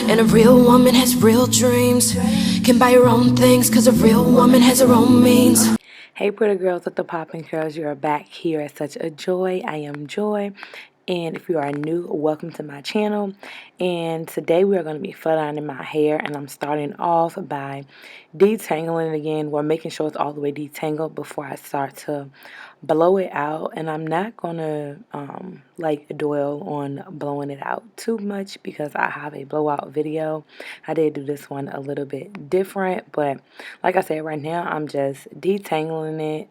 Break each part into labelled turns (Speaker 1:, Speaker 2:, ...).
Speaker 1: And a real woman has real dreams. Can buy her own things, cause a real woman has her own means.
Speaker 2: Hey pretty girls with the poppin' curls, you are back here at Such a Joy. I am Joy, and if you are new, welcome to my channel. And today we are going to be flat ironing my hair, and I'm starting off by detangling it again. We're making sure it's all the way detangled before I start to blow it out. And I'm not going to like dwell on blowing it out too much because I have a blowout video. I did do this one a little bit different, but like I said, right now I'm just detangling it.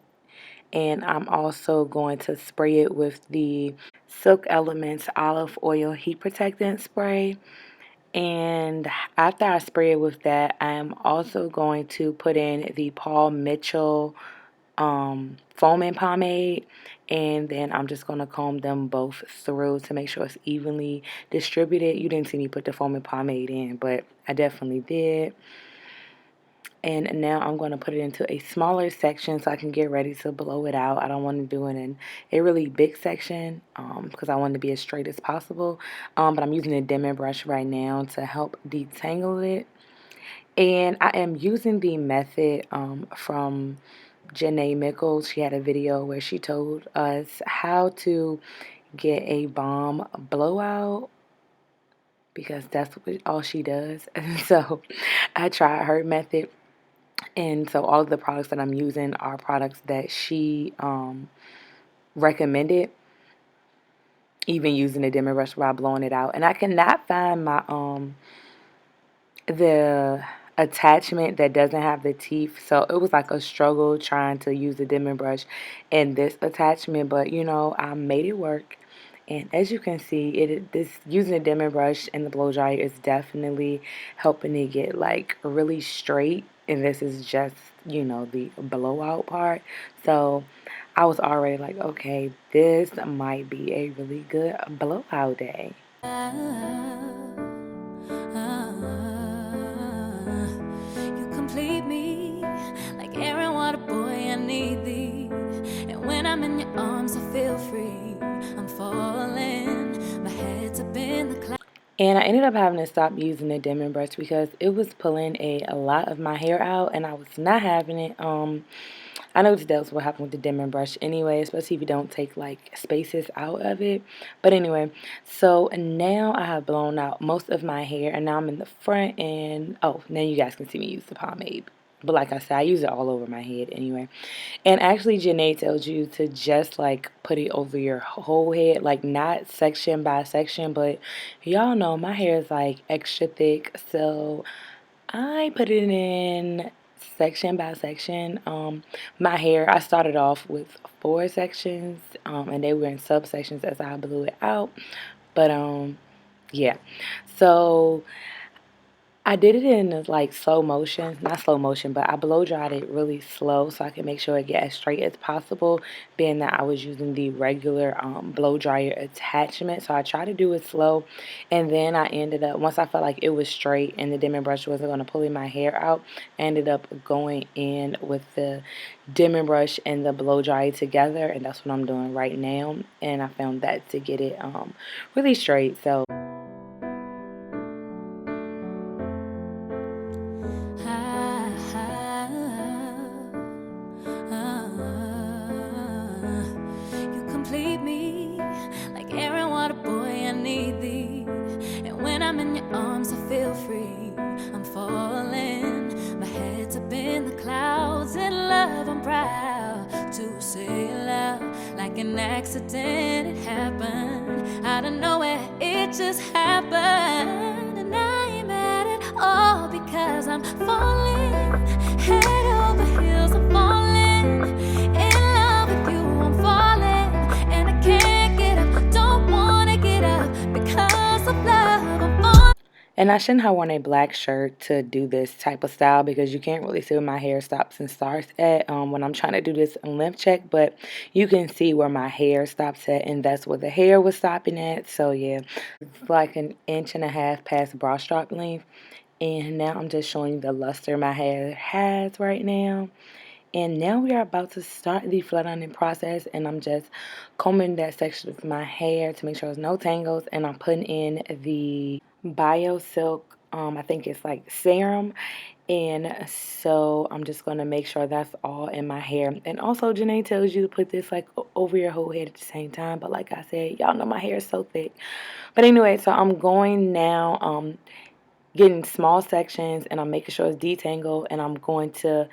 Speaker 2: And I'm also going to spray it with the Silk Elements Olive Oil Heat Protectant Spray. And after I spray it with that, I am also going to put in the Paul Mitchell foaming pomade, and then I'm just going to comb them both through to make sure it's evenly distributed. You didn't see me put the foaming pomade in, but I definitely did. And now I'm going to put it into a smaller section so I can get ready to blow it out. I don't want to do it in a really big section because I want it to be as straight as possible. But I'm using a dimming brush right now to help detangle it. And I am using the method from Janae Mickles. She had a video where she told us how to get a bomb blowout, because that's all she does. And so I tried her method. And so all of the products that I'm using are products that she recommended, even using a dimming brush while blowing it out. And I cannot find my the attachment that doesn't have the teeth, so it was like a struggle trying to use the dimming brush and this attachment, but you know, I made it work. And as you can see, this using the dimming brush and the blow dryer is definitely helping it get like really straight. And this is just, you know, the blowout part. So I was already like, okay, this might be a really good blowout day.
Speaker 1: You complete me like air and water, boy, I need thee. And when I'm in your arms, I feel free. I'm falling, my head's up in the clouds.
Speaker 2: And I ended up having to stop using the dimming brush because it was pulling a lot of my hair out, and I was not having it. I know that's what happened with the dimming brush anyway, especially if you don't take like spaces out of it. But anyway, so now I have blown out most of my hair, and now I'm in the front, and oh, now you guys can see me use the pomade. But like I said, I use it all over my head anyway. And actually, Janae tells you to just like put it over your whole head, like not section by section. But y'all know my hair is like extra thick, so I put it in section by section. My hair, I started off with 4 sections, and they were in subsections as I blew it out. But yeah. So I did it in like slow motion, not slow motion, but I blow dried it really slow so I can make sure it get as straight as possible, being that I was using the regular blow dryer attachment. So I tried to do it slow, and then I ended up, once I felt like it was straight and the dimming brush wasn't going to pull my hair out, I ended up going in with the dimming brush and the blow dryer together, and that's what I'm doing right now. And I found that to get it really straight. So
Speaker 1: I'm in your arms, I feel free. I'm falling, my head's up in the clouds. In love, I'm proud to say it loud. Like an accident, it happened out of nowhere, it just happened. And I ain't mad at all because I'm falling, head over heels, I'm falling. In love with you, I'm falling, and I can't get up, don't wanna get up because of love.
Speaker 2: and I shouldn't have worn a black shirt to do this type of style because you can't really see where my hair stops and starts at when I'm trying to do this length check. But you can see where my hair stops at, and that's where the hair was stopping at. So yeah, it's like an inch and a half past bra strap length. And now I'm just showing you the luster my hair has right now. And now we are about to start the flat ironing process, and I'm just combing that section of my hair to make sure there's no tangles, and I'm putting in the Bio Silk I think it's like serum. And so I'm just going to make sure that's all in my hair. And also Janae tells you to put this like over your whole head at the same time. But like I said, y'all know my hair is so thick. But anyway, so I'm going now, getting small sections, and I'm making sure it's detangled, and I'm going to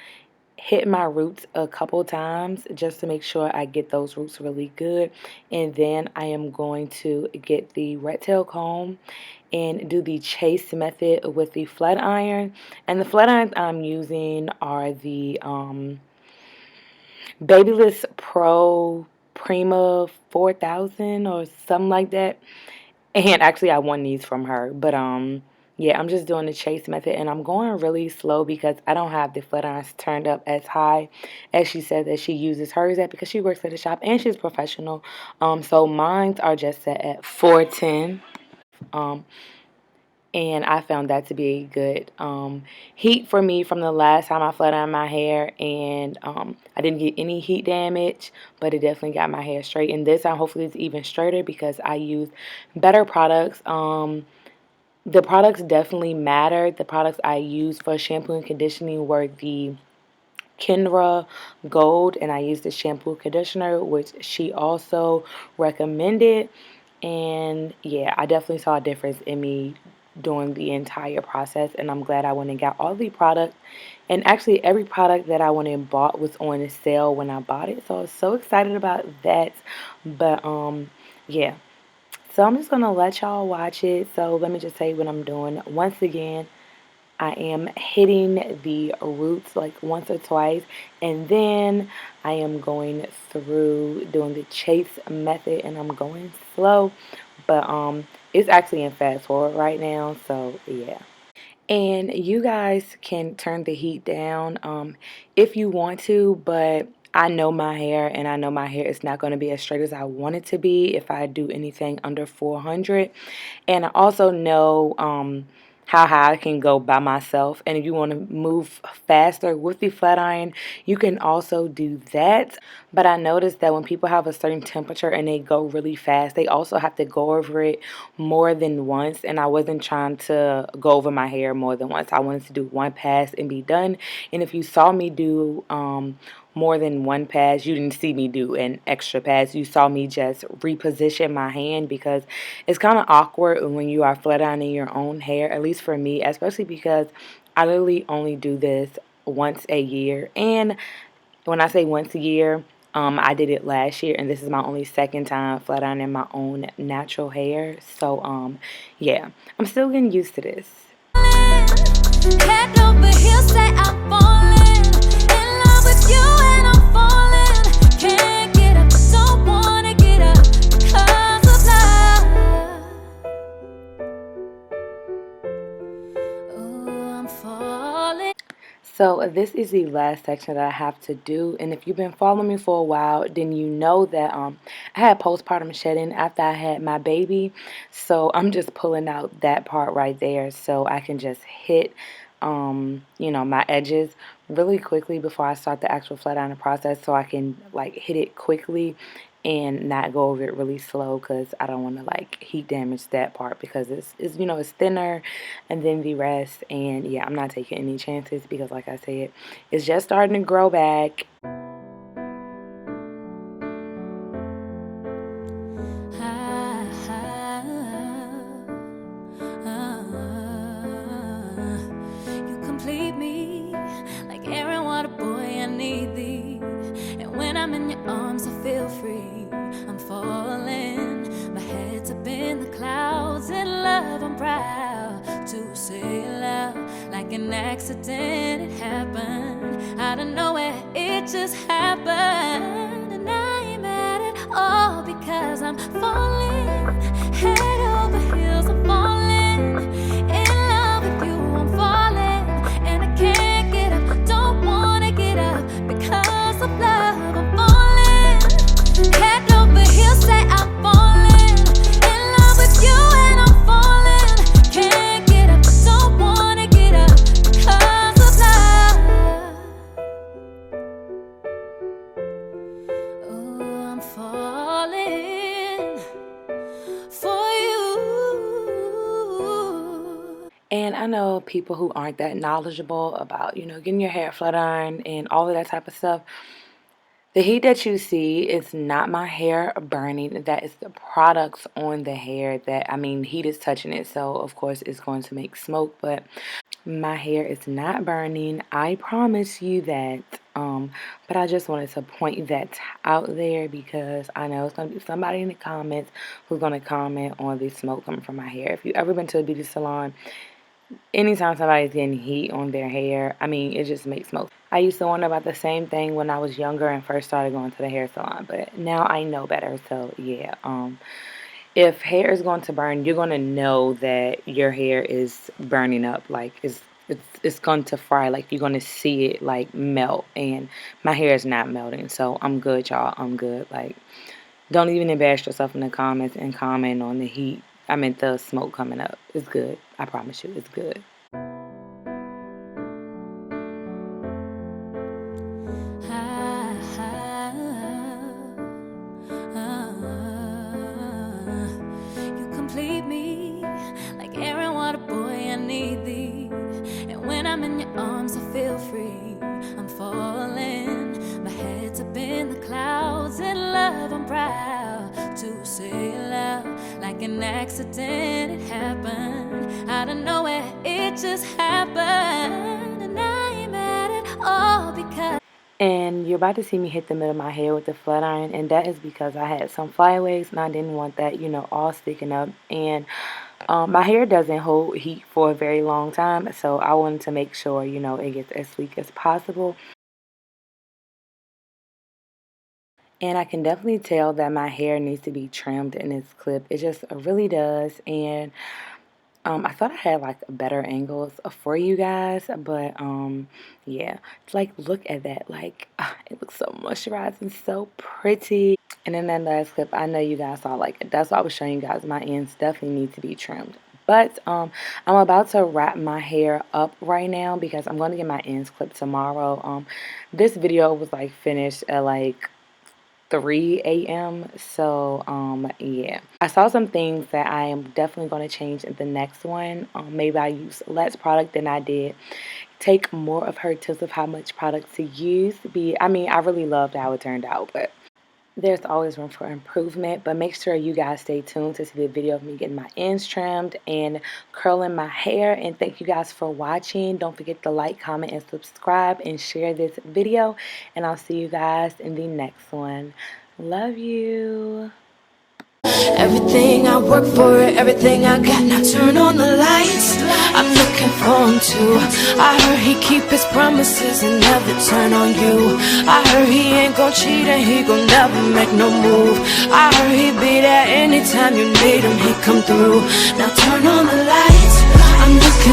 Speaker 2: hit my roots a couple times just to make sure I get those roots really good. And then I am going to get the rat tail comb and do the chase method with the flat iron. And the flat irons I'm using are the Babyliss Pro Prima 4000 or something like that. And actually I won these from her. But yeah, I'm just doing the chase method, and I'm going really slow because I don't have the flat irons turned up as high as she said that she uses hers at, because she works at a shop and she's professional. So mines are just set at 410. Um and I found that to be a good heat for me from the last time I flat ironed my hair, and I didn't get any heat damage, but it definitely got my hair straight. And this time, hopefully, it's even straighter because I used better products. The products definitely mattered. The products I used for shampoo and conditioning were the Kendra Gold, and I used the shampoo conditioner, which she also recommended. And yeah, I definitely saw a difference in me during the entire process, and I'm glad I went and got all the products. And actually, every product that I went and bought was on a sale when I bought it, so I was so excited about that. But yeah. So I'm just gonna let y'all watch it. So let me just say what I'm doing. Once again, I am hitting the roots like once or twice, and then I am going through doing the chase method, and I'm going slow, but it's actually in fast forward right now, so yeah. And you guys can turn the heat down if you want to, but I know my hair, and I know my hair is not going to be as straight as I want it to be if I do anything under 400. And I also know how high I can go by myself. And if you want to move faster with the flat iron, you can also do that. But I noticed that when people have a certain temperature and they go really fast, they also have to go over it more than once. And I wasn't trying to go over my hair more than once. I wanted to do one pass and be done. And if you saw me do more than one pass, you didn't see me do an extra pass. You saw me just reposition my hand, because it's kind of awkward when you are flat ironing your own hair, at least for me, especially because I literally only do this once a year. And when I say once a year, I did it last year, and this is my only second time flat ironing my own natural hair. So yeah, I'm still getting used to this.
Speaker 1: Head over heels, say I'm falling in love with you, and I'm falling. Can't get up, don't wanna get up because of love. Oh, I'm falling.
Speaker 2: So this is the last section that I have to do, and if you've been following me for a while, then you know that I had postpartum shedding after I had my baby. So I'm just pulling out that part right there so I can just hit my edges really quickly before I start the actual flat ironing process, so I can like hit it quickly and not go over it really slow, because I don't want to like heat damage that part, because it's thinner and then the rest. And yeah, I'm not taking any chances, because like I said, it's just starting to grow back.
Speaker 1: You complete me like air and water, boy, I need thee. And when I'm in your arms, I feel free. I'm falling, my head's up in the clouds. In love, I'm proud to say it loud. Like an accident, it happened out of nowhere, it just happened. And I ain't mad at all, because I'm falling head over heels. I'm falling in love with you. I'm falling, and I can't get up, don't wanna get up because of love. I'm falling head over heels, say I'm falling in love with you, and I'm falling. Can't get up, don't wanna get up because of love. Oh, I'm falling for
Speaker 2: I know people who aren't that knowledgeable about, getting your hair flat ironed and all of that type of stuff. The heat that you see is not my hair burning. That is the products on the hair that, heat is touching it. So, of course, it's going to make smoke. But my hair is not burning. I promise you that. But I just wanted to point that out there because I know it's going to be somebody in the comments who's going to comment on the smoke coming from my hair. If you've ever been to a beauty salon, anytime somebody's getting heat on their hair, it just makes smoke. I used to wonder about the same thing when I was younger and first started going to the hair salon, but now I know better. So yeah, if hair is going to burn, you're going to know that your hair is burning up. Like it's going to fry. Like you're going to see it like melt, and my hair is not melting. So I'm good, y'all. I'm good. Like, don't even embarrass yourself in the comments and comment on the heat. The smoke coming up. It's good. I promise you, it's good.
Speaker 1: You complete me like air and water, boy, I need thee. And when I'm in your arms, I feel free. I'm falling, my head's up in the clouds. In love, I'm proud to say it loud. Like an accident, it happened out of nowhere, it just happened. And I ain't mad at all because
Speaker 2: And you're about to see me hit the middle of my hair with the flat iron, and that is because I had some flyaways and I didn't want that, all sticking up. And my hair doesn't hold heat for a very long time, so I wanted to make sure, it gets as sleek as possible. And I can definitely tell that my hair needs to be trimmed in its clip. It just really does. And I thought I had like better angles for you guys, but yeah, it's like, look at that. Like, it looks so moisturized and so pretty. And in that last clip, I know you guys saw, like, that's why I was showing you guys my ends definitely need to be trimmed. But I'm about to wrap my hair up right now because I'm going to get my ends clipped tomorrow. This video was like finished at like 3 a.m. So yeah, I saw some things that I am definitely going to change in the next one. Maybe I use less product than I did, take more of her tips of how much product to use. I really loved how it turned out, but there's always room for improvement. But make sure you guys stay tuned to see the video of me getting my ends trimmed and curling my hair. And thank you guys for watching. Don't forget to like, comment, and subscribe and share this video. And I'll see you guys in the next one. Love you.
Speaker 3: Everything I work for, everything I got, now turn on the lights. I'm looking for him too. I heard he keep his promises and never turn on you. I heard he ain't gon' cheat and he gon' never make no move. I heard he be there anytime you need him, he come through. Now turn on the lights. I'm looking